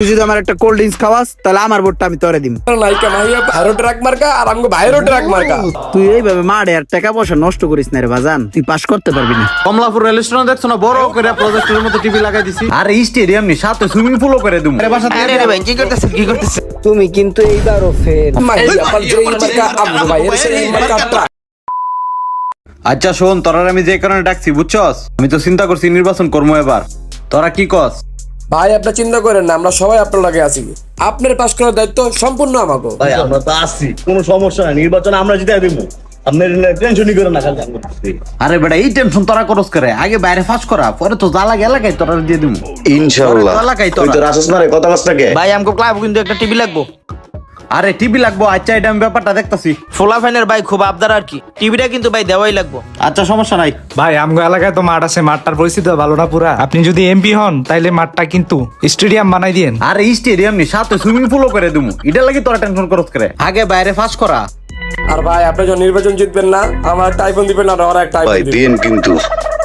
তুই যদি আমার একটা কোল্ড ড্রিঙ্কস খাওয়াস তাহলে আমার ভোটটা আমি তোরে দিম। নাইকা মাহিয়া ভাইরো ট্রাক মার্কা আর আমগো ভাইরো ট্রাক মার্কা। তুই এইভাবে মাঠে আর টাকা পয়সা নষ্ট করিস না রে বাজান, তুই পাস করতে পারবি না। কমলাপুর রেল স্টেশন দেখছো না, বড় করে প্রজেক্টের মতো টিভি লাগাই দিছি। আর এই স্টেডিয়াম নি সাথে সুইমিং পুলও করে দিমু। আরে বাসা আরে ভাই কি করতেছে? তুমি কিন্তু এইবারও ফেল। মাহিয়া পাল যেই মার্কা আমগো ভাইয়ের সেই মার্কা ট্রাক। আচ্ছা শোন, তোরা আমি যে কারণে ডাকছি বুঝছস, আমি তো চিন্তা করছি নির্বাচন করবো এবার। তোরা কি কস? ভাই আপনি চিন্তা করেন না, আমরা সবাই আপনার লাগে আছি। আপনার পাস করার দায়িত্ব সম্পূর্ণ আমাকে। ভাই আমরা তো আসছি, কোনো সমস্যা নাই, নির্বাচন আমরা জিতাই দিব। আপনার টেনশনই করেন না, খালি করতেছি। আরে বেটা এই টেনশন তোরা করস করে, আগে বাইরে ফাঁস করা, পরে তো যা লাগে এলাকায় তোরা দিয়ে দিমু। ইনশাআল্লাহ এলাকায় তুই তো তোরা। রাসস না রে, কথা কাজটাকে ভাই আমগো ক্লাব কিন্তু একটা টিভি লাগবো। আরে টিভি লাগবো, আচ্ছা এটা আমি ব্যাপারটা দেখতাছি। ফোলা ফ্যানের ভাই খুব আবদার আর কি, টিভিটা কিন্তু ভাই দেওয়াই লাগবো। আচ্ছা সমস্যা নাই। ভাই আমগো এলাকায় তো মাঠ আছে, মাঠটার পরিস্থিতি ভালো না পুরা। আপনি যদি এমপি হন তাইলে মাঠটা কিন্তু স্টেডিয়াম বানাই দিয়েন। আর এই স্টেডিয়াম নি সাথে সুইমিং পুলও করে দিমু। এটা লাগি তোরা টেনশন করস করে, আগে বাইরে ফাঁস করা। আর ভাই আপনি যখন নির্বাচন জিতবেন না, আমার একটা আইফোন দিবেন না, আর একটা ভাই আইফোন দিবেন। দিন কিন্তু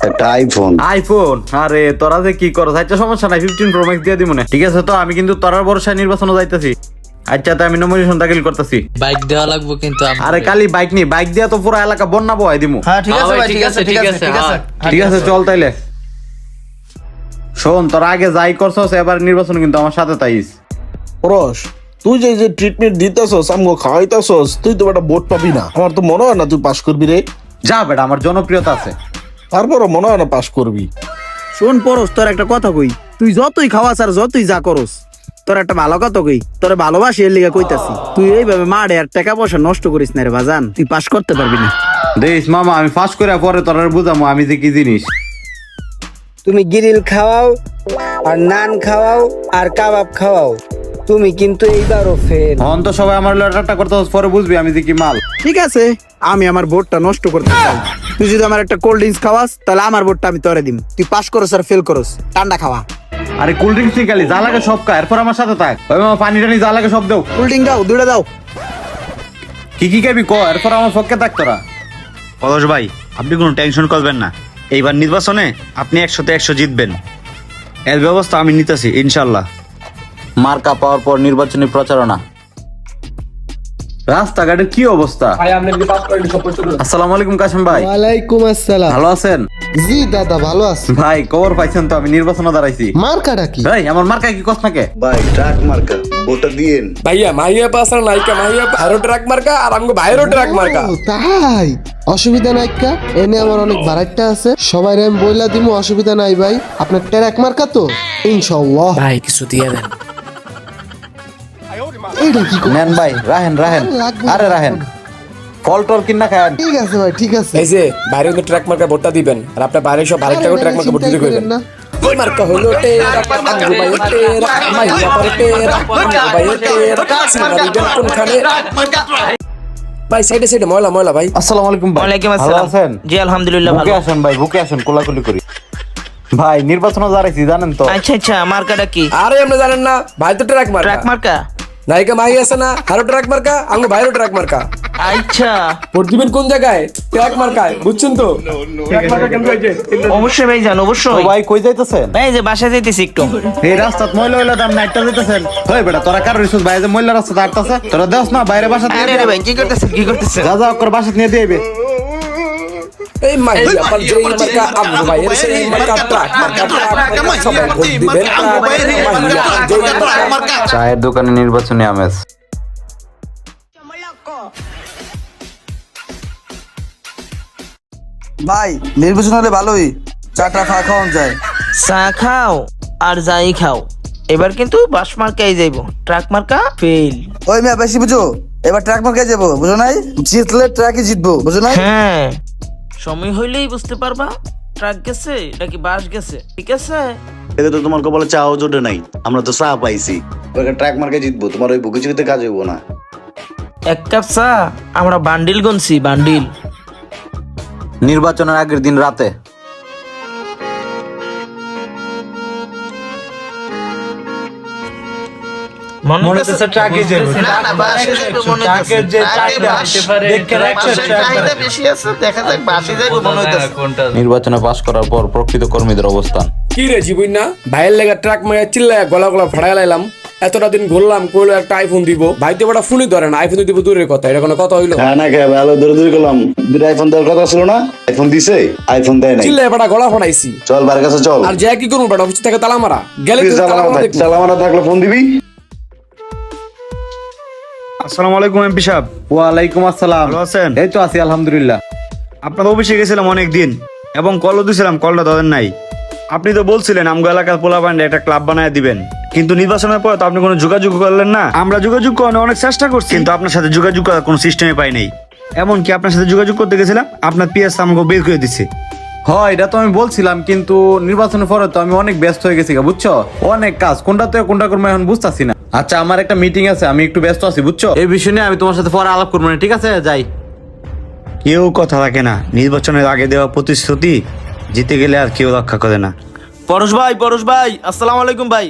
একটা আইফোন। আইফোন? আরে তোরা যে কি করছ? আচ্ছা সমস্যা নাই, 15 প্রো ম্যাক্স দিয়ে দিমু না। ঠিক আছে, তো আমি কিন্তু তোরার ভরসায় নির্বাচনে যাইতাছি। আচ্ছা তাই আমি নমিনেশন দাখিল করতেছি। বাইক দেওয়া লাগবে কিন্তু আরে কালি বাইক নি, বাইক দিয়া তো পুরো এলাকা বন্যা বয় দিমু। হ্যাঁ ঠিক আছে ভাই, ঠিক আছে। ঠিক আছে চল তাইলে। শোন, তোরা আগে যাই করছস, এবার নির্বাচন কিন্তু আমার সাথে তাইস। রস, তুই যে যে ট্রিটমেন্ট দিতেছস, আমগো খাওয়াইতেছস, তুই তো একটা ভোট পাবি না। আমার তো মনে হয় না তুই পাস করবি রে। যা বেটা, আমার জনপ্রিয়তা আছে। তারপরও মনে হয় না পাস করবি। শোন পরস, তোর একটা কথা কই, তুই যতই খাওয়াস আর যতই যা করস, তোর একটা ভালো কথা কই, তোর ভালোবাসি এর লিগা কইতাছি। তুই এইভাবে মাঠে আর টাকা পয়সা নষ্ট করিস না রে বাজান, তুই পাস করতে পারবি না। দেখ মামা, আমি ফাঁস করে পরে তোরা বুঝামো আমি যে কি জিনিস। তুমি গ্রিল খাওয়াও আর নান খাওয়াও আর কাবাব খাওয়াও, তুমি কিন্তু এইবারও ফেল। হন তো সবাই আমার লটারটা করতে পরে বুঝবি আমি যে কি মাল। ঠিক আছে, আমি আমার ভোটটা নষ্ট করতে চাই। তুই যদি আমার একটা কোল্ড ড্রিঙ্কস খাওয়াস তাহলে আমার ভোটটা আমি তোরে দিম। তুই পাস করস আর ফেল করস, ঠান্ডা খাওয়া। আরে কোল্ড ড্রিঙ্কস নি খালি, যা লাগে সব খা, এরপর আমার সাথে থাক। ওই মামা পানি টানি যা লাগে সব দেও। কোল্ড ড্রিঙ্ক দাও, দুইটা দাও। কি কি খাবি ক, এরপর আমার পক্ষে থাক তোরা। পলাশ ভাই আপনি কোনো টেনশন করবেন না, এইবার নির্বাচনে আপনি 100তে 100 জিতবেন, এর ব্যবস্থা আমি নিতেছি ইনশাল্লাহ। মার্কা পাওয়ার পর নির্বাচনী প্রচারণা। রাস্তাঘাটের কি অবস্থা? ভাই আপনি কি পাস করেন সব কিছু? আসসালামু আলাইকুম কাশেম ভাই। ওয়ালাইকুম আসসালাম। ভালো আছেন? জি দাদা ভালো আছি। ভাই খবর পাইছেন তো, আমি নির্বাচনে দাঁড়াইছি। মার্কাটা কি? ভাই আমার মার্কা কি কস নাকে? ভাই ট্রাক মার্কা, ভোটটা দিয়েন। ভাইয়া মাহিয়া পাস আর নাইকা মাহিয়া ভাইরো ট্রাক মার্কা আর আমগো ভাইরো ট্রাক মার্কা। ও, তাই অসুবিধা নাই কা, এনে আমার অনেক বাড়াইটা আছে, সবাই আমি বইলা দিমু, অসুবিধা নাই ভাই। আপনার ট্রাক মার্কা তো ইনশাআল্লাহ। ভাই কিছু দিয়ে দেন। এইটা কি কর- নেন ভাই, রাহেন রাহেন। লাগবে আরে না। রাহেন, ফল টল কিনা খায়। ঠিক আছে ভাই, ঠিক আছে। এই যে বাইরে কিন্তু ট্রাক মার্কা ভোটটা দিবেন, আর আপনার বাইরে সব ভালো আরে টাকা না, ট্রাক মার্কা ভোট চিন্তাই দিতে কইবেন করেন না। ওই মার্কা হলো টেরা আমগো ভাইয়ের টেরা মাহিয়া পারে টেরা আমগো ভাইয়ের টেরা সিনারি দেন কোনখানে। ভাই সাইডে সাইডে ময়লা ময়লা ভাই। আসসালামু আলাইকুম ভাই। ওয়ালাইকুম ভালো আসসালাম। আছেন? জি আলহামদুলিল্লাহ বুকে ভালো। আসেন ভাই, বুকে আসেন, কোলাকুলি করি। ভাই নির্বাচনে দাঁড়াইছি জানেন তো। আচ্ছা মার্কাটা কি? আরে আপনি জানেন না, ভাই তো ট্রাক মার্কা। ট্রাক মার্কা? নাইকা মাহি আছে না, হারো ট্রাক মার্কা, আমগো ভাইরো ট্রাক মার্কা। আচ্ছা ভোট দিবেন কোন জায়গায়? ট্রাক মার্কায়, বুঝছেন তো? ট্রাক মার্কা কেন হয়েছে? অবশ্যই ভাই জান, তো অবশ্যই। ভাই কই যাইতেছেন? ভাই যে বাসায় যাইতেছি একটু। এই রাস্তাত ময়লা হইলে দাম নাইটটা যাইতেছেন। ওই বেটা তোরা কার রিসুস ভাই যে ময়লা রাস্তা দাঁড়তাছে, তোরা দেখ না বাইরে বাসা নিয়ে আরে ভাই কি করতেছে? যা যা করে বাসা নিয়ে দিবে। এই মাহিয়া পাল যেই মার্কা আমগো ভাইয়ের সেই মার্কা ট্রাক মার্কা সবাই ভোট দিবেন। মাহিয়া পাল যেই মার্কা। চায়ের দোকানে নির্বাচনী আমেজ। ভাই নির্বাচন হলে ভালোই, চাটা খাওয়ান যায়। চা খাও আর যাই খাও, এবার কিন্তু বাস মার্কাই যাইবো, ট্রাক মার্কা ফেল। ওই মিয়া বেশি বুঝো, এবার ট্রাক মার্কে যাবো, বুঝো নাই? জিতলে ট্রাকই জিতবো, বুঝো নাই? হ্যাঁ সময় হইলেই বুঝতে পারবা ট্রাক গেছে নাকি বাস গেছে। ঠিক আছে এতে তো তোমার কপালে চাও জোটে নাই, আমরা তো চা পাইছি। ট্রাক মার্কে জিতবো, তোমার ওই বুকে চুরিতে কাজ হইব না। এক কাপ চা আমরা বান্ডিল গুনছি, বান্ডিল। নির্বাচনের আগের দিন রাতে মনে হচ্ছে ট্রাকে যাবে। না না বাসে যাইবো মনে হচ্ছে। ট্রাকের যে চাহিদা বাসে দেখে রাখছে, বাসের চাহিদা বেশি আছে, দেখা যাক বাসে যাইবো মনে হচ্ছে। নির্বাচনে পাশ করার পর প্রকৃত কর্মীদের অবস্থান। কি রে জীবন না ভাইয়ের লেগা ট্রাক মাইয়া চিল্লায়া গলা গলা ফাড়ায় লাইলাম, এতটা দিন ঘুরলাম, কইলো একটা আইফোন দিব, ভাই তো বেটা ফোনই ধরে না, আইফোন দিব দূরের কথা, এটা কোনো কথা হইলো? হ্যাঁ না খেয়ে ভালো দূরে দূরে করলাম, দুটো আইফোন দেওয়ার কথা ছিল না, আইফোন দিছে, আইফোন দেয় নাই। চিল্লে বেটা গলা ফাটাইছি। চল বার কাছে চল। আর যে কি করবো বেটা, অফিস থেকে তালা মারা গেলে তুই তো তালা চালামারা মারা থাক- দেখবো। চালামারা থাকলে ফোন দিবি। আসসালামু আলাইকুম এমপি সাহেব, ওয়ালাইকুম আসসালাম। ভালো আছেন? এই তো আছি আলহামদুলিল্লাহ। আপনার অফিসে গেছিলাম অনেক দিন এবং কলও দিয়েছিলাম, কলটা ধরেন নাই। আপনি তো বলছিলেন আমগো এলাকার পোলাপান্ডে একটা ক্লাব বানায় দিবেন, কিন্তু নির্বাচনের পরে তো আপনি কোনো যোগাযোগ করলেন না। আমরা যোগাযোগ করার অনেক চেষ্টা করছি, কিন্তু আপনার সাথে যোগাযোগ করার কোনো সিস্টেমে পাই নাই। এমনকি আপনার সাথে যোগাযোগ করতে গেছিলাম, আপনার পিএস আমাকে বের করে দিচ্ছে। হয় এটা তো আমি বলছিলাম, কিন্তু নির্বাচনের পরে তো আমি অনেক ব্যস্ত হয়ে গেছি গা, বুঝছো? অনেক কাজ, কোনটা তো কোনটা করবো এখন বুঝতেছি না। আচ্ছা আমার একটা মিটিং আছে, আমি একটু ব্যস্ত আছি, বুঝছো? এই বিষয় নিয়ে আমি তোমার সাথে পরে আলাপ করবো না, ঠিক আছে? যাই। কেউ কথা রাখে না, নির্বাচনের আগে দেওয়া প্রতিশ্রুতি জিতে গেলে আর কেউ রক্ষা করে না। পরশ ভাই, আসসালামু আলাইকুম ভাই।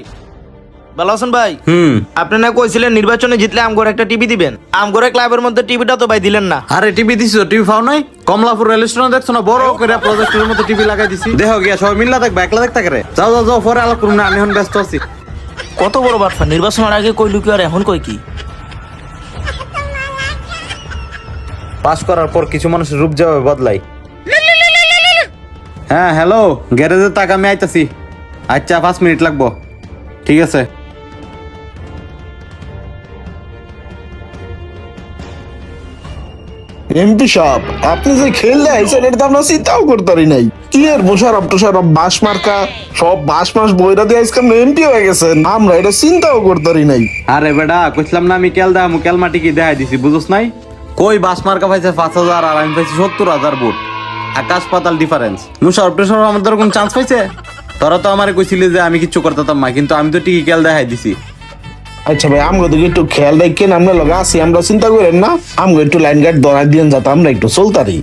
ভালো আছেন ভাই? আপনি না কইছিলেন নির্বাচনে জিতলে আমগোর একটা টিভি দিবেন, আমগোর ক্লাবের মধ্যে টিভিটা তো ভাই দিলেন না। আরে টিভি দিছি তো, টিভি পাও নাই? কমলাপুর রেল স্টেশন দেখছো না, বড় করে প্রজেক্টরের মতো টিভি লাগাই দিছি। দেখো গিয়া সবাই মিল্লা দেখবে, একলা দেখতে করে। যাও যাও যাও, পরে আলাপ করবো না, আমি এখন ব্যস্ত আছি। কত বড় বাটফা, নির্বাচনের আগে কইলু কি আর এখন কই কি? পাস করার পর কিছু মানুষের রূপ যাবে বদলাই। হ্যাঁ হ্যালো, গ্যারেজের টাকা আমি আইতাছি। আচ্ছা 5 মিনিট লাগবো, ঠিক আছে। এমপি সাহেব, আপনি যে খেললে আইছেন এটা তো আমরা চিন্তাও করতে পারি নাই। কি এর মোশারফ টোশারফ বাস মার্কা সব বাস মাস বইরা দিয়ে আজকাল এমপি হয়ে গেছেন, আমরা এটা চিন্তাও করতে পারি নাই। আরে বেটা কইছিলাম না আমি কেল দাম কেল মাটি কি দেখাই দিছি, বুঝছ নাই? কই বাস মার্কা পাইছে 5,000 আর আমি পাইছি 70,000 ভোট, আকাশ পাতাল ডিফারেন্স। মুশারফ টোশারফ আমাদের কোন চান্স পাইছে? তোরা তো আমারে কইছিলি যে আমি কিচ্ছু করতাম না, কিন্তু আমি তো ঠিকই কেল দেখাই দিছি। আচ্ছা ভাই, আমগো দিকে একটু খেয়াল রাখেন, আমরা লগে আছি, আমরা চিন্তা করেন না। আমগো একটু লাইন গার্ড ধরাই দিয়েন যাতে আমরা একটু চলতারি।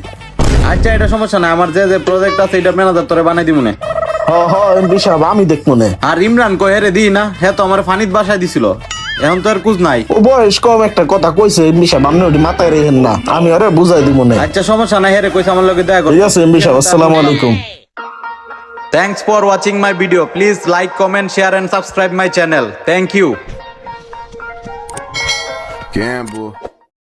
আচ্ছা এটা সমস্যা না, আমার যে যে প্রজেক্ট আছে এটা ম্যানেজার তোরে বানাই দিব না। হ হ এমপি সাহেব, আমি দেখবো না। আর ইমরান কই হেরে দি না, হ্যাঁ তো আমার ফানিত বাসায় দিছিল, এখন তো আর কুছ নাই। ও বয়স কম একটা কথা কইছে এমপি সাহেব, আপনি ওটি মাথায় রেখেন না, আমি আরে বুঝাই দিব না। আচ্ছা সমস্যা নাই, হেরে কইছে আমার লগে দেখা ঠিক করতে। আছে এমপি সাহেব, আসসালামু আলাইকুম। Thanks for watching my video. Please like, comment, share and subscribe my channel. Thank you. Gamble.